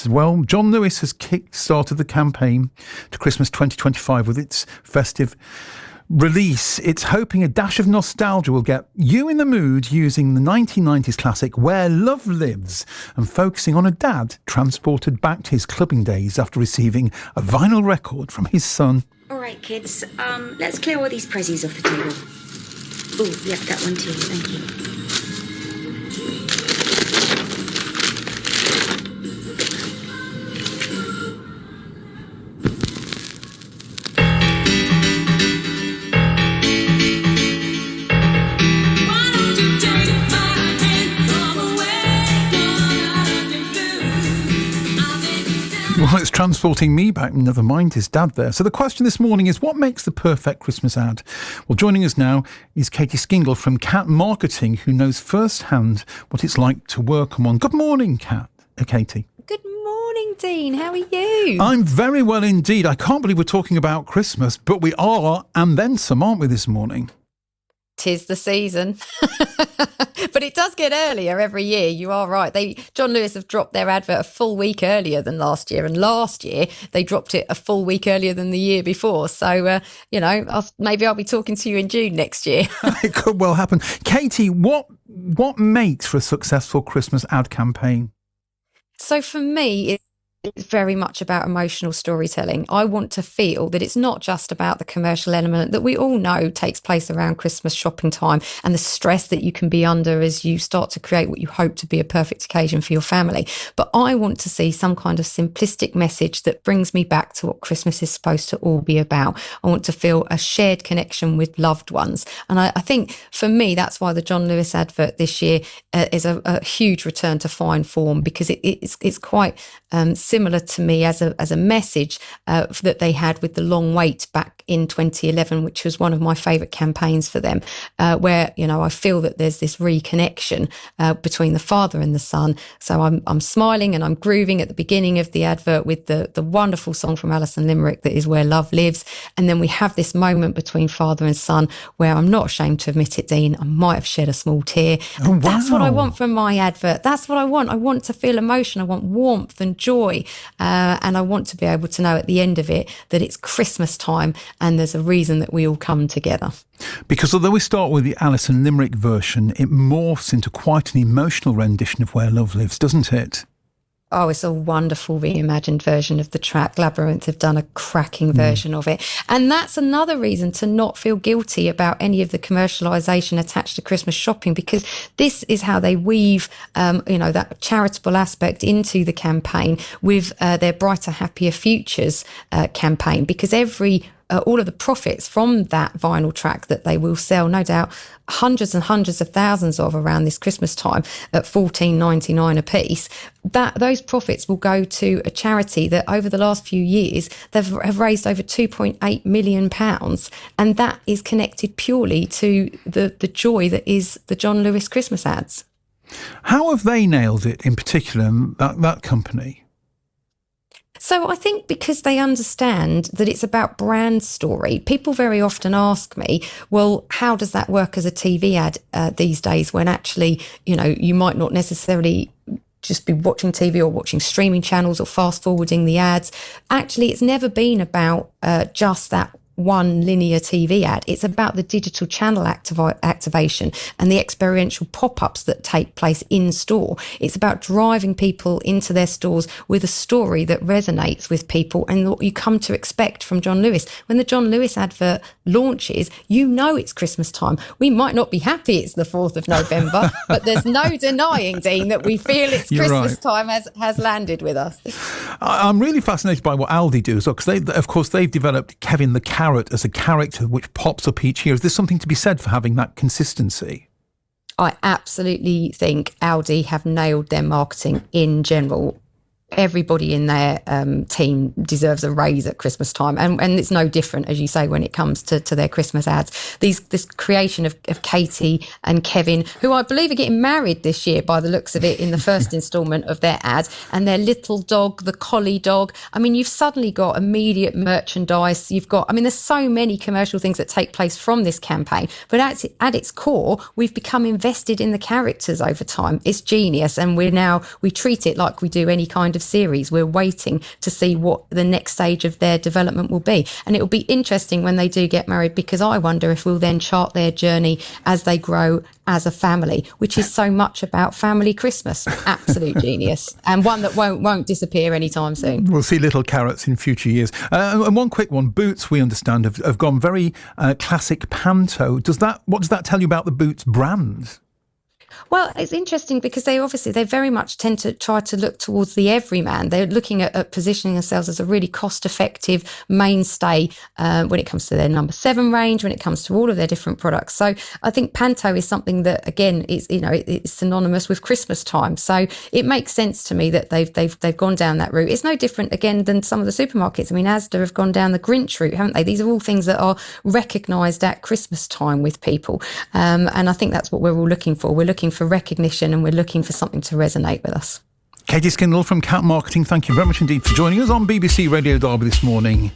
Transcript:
Well, John Lewis has kick-started the campaign to Christmas 2025 with its festive release. It's hoping a dash of nostalgia will get you in the mood using the 1990s classic Where Love Lives and focusing on a dad transported back to his clubbing days after receiving a vinyl record from his son. All right, kids, let's clear all these prezzies off the table. Oh, yep, that one too, thank you. Well, it's transporting me back, never mind his dad there. So the question this morning is, what makes the perfect Christmas ad? Well, joining us now is Katie Skingle from Cat Marketing, who knows firsthand what it's like to work on one. Good morning, Katie. Good morning, Dean. How are you? I'm very well indeed. I can't believe we're talking about Christmas, but we are, and then some, aren't we, this morning? 'Tis the season. But it does get earlier every year. You are right. John Lewis have dropped their advert a full week earlier than last year. And last year, they dropped it a full week earlier than the year before. So, maybe I'll be talking to you in June next year. It could well happen. Katie, what makes for a successful Christmas ad campaign? So for me, it's very much about emotional storytelling. I want to feel that it's not just about the commercial element that we all know takes place around Christmas shopping time and the stress that you can be under as you start to create what you hope to be a perfect occasion for your family. But I want to see some kind of simplistic message that brings me back to what Christmas is supposed to all be about. I want to feel a shared connection with loved ones. And I think for me, that's why the John Lewis advert this year is a huge return to fine form, because it's quite similar to me as a message that they had with The Long Wait back in 2011, which was one of my favourite campaigns for them, where I feel that there's this reconnection between the father and the son. So I'm smiling and I'm grooving at the beginning of the advert with the wonderful song from Alison Limerick that is Where Love Lives, and then we have this moment between father and son where I'm not ashamed to admit it, Dean, I might have shed a small tear. Oh, wow. That's what I want from my advert. That's what I want. I want to feel emotion. I want warmth and joy. And I want to be able to know at the end of it that it's Christmas time and there's a reason that we all come together. Because although we start with the Alison Limerick version, it morphs into quite an emotional rendition of Where Love Lives, doesn't it? Oh, it's a wonderful reimagined version of the track. Labyrinth have done a cracking version of it. And that's another reason to not feel guilty about any of the commercialisation attached to Christmas shopping, because this is how they weave, that charitable aspect into the campaign with their Brighter, Happier Futures campaign, because all of the profits from that vinyl track that they will sell, no doubt hundreds and hundreds of thousands of around this Christmas time at $14.99 a piece, those profits will go to a charity that over the last few years have raised over £2.8 million, and that is connected purely to the joy that is the John Lewis Christmas ads. How have they nailed it in particular, that company? So I think because they understand that it's about brand story. People very often ask me, well, how does that work as a TV ad these days, when actually, you might not necessarily just be watching TV or watching streaming channels or fast forwarding the ads. Actually, it's never been about just that one linear TV ad. It's about the digital channel activation and the experiential pop-ups that take place in store. It's about driving people into their stores with a story that resonates with people and what you come to expect from John Lewis. When the John Lewis advert launches, it's Christmas time. We might not be happy it's the 4th of November, but there's no denying, Dean, that we feel it's You're Christmas right. time has landed with us. I'm really fascinated by what Aldi do as well, because they've developed Kevin the Carrot as a character which pops up each year. Is there something to be said for having that consistency? I absolutely think Aldi have nailed their marketing in general. Everybody in their team deserves a raise at Christmas time, and it's no different, as you say, when it comes to their Christmas ads. This creation of Katie and Kevin, who I believe are getting married this year by the looks of it in the first instalment of their ad, and their little dog, the collie dog. I mean, you've suddenly got immediate merchandise. There's so many commercial things that take place from this campaign, but at its core, we've become invested in the characters over time. It's genius, and we treat it like we do any kind of series. We're waiting to see what the next stage of their development will be. And it will be interesting when they do get married, because I wonder if we'll then chart their journey as they grow as a family, which is so much about family Christmas. Absolute genius. And one that won't disappear anytime soon. We'll see little carrots in future years. And one quick one, Boots, we understand, have gone very classic panto. What does that tell you about the Boots brand? Well, it's interesting because they very much tend to try to look towards the everyman. They're looking at positioning themselves as a really cost-effective mainstay when it comes to their number 7 range, when it comes to all of their different products. So I think panto is something that, again, is it's synonymous with Christmas time. So it makes sense to me that they've gone down that route. It's no different, again, than some of the supermarkets. I mean, Asda have gone down the Grinch route, haven't they? These are all things that are recognised at Christmas time with people, and I think that's what we're all looking for. We're looking for recognition, and we're looking for something to resonate with us. Katie Skingle from Cat Marketing, thank you very much indeed for joining us on BBC Radio Derby this morning.